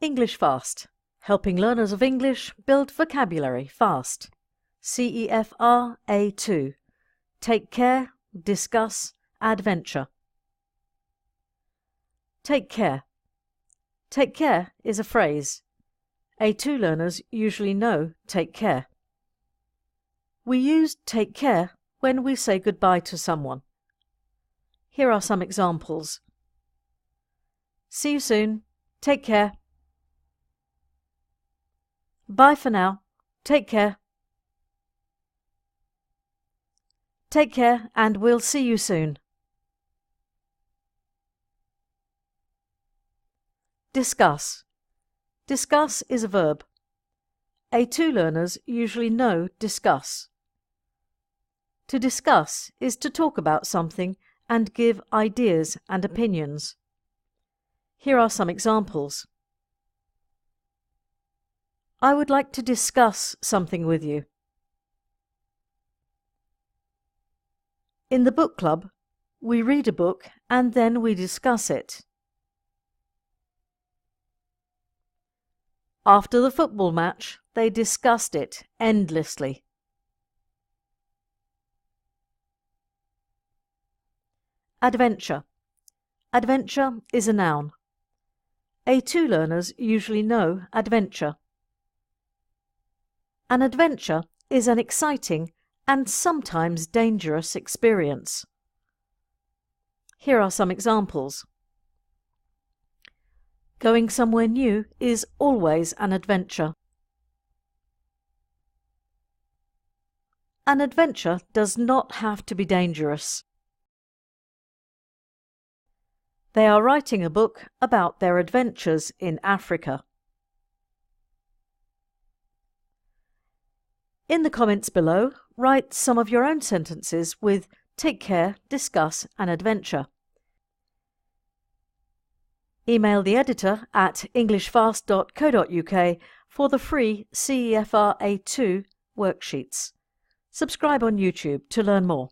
English Fast, helping learners of English build vocabulary fast. CEFR A2, Take Care, Discuss, Adventure. Take care. Take care is a phrase. A2 learners usually know take care. We use take care when we say goodbye to someone. Here are some examples. See you soon. Take care. Bye for now. Take care. Take care and we'll see you soon. Discuss. Discuss is a verb. A2 learners usually know discuss. To discuss is to talk about something and give ideas and opinions. Here are some examples. I would like to discuss something with you. In the book club, we read a book and then we discuss it. After the football match, they discussed it endlessly. Adventure. Adventure is a noun. A2 learners usually know adventure. An adventure is an exciting and sometimes dangerous experience. Here are some examples. Going somewhere new is always an adventure. An adventure does not have to be dangerous. They are writing a book about their adventures in Africa. In the comments below, write some of your own sentences with take care, discuss and adventure. Email the editor at englishfast.co.uk for the free CEFR A2 worksheets. Subscribe on YouTube to learn more.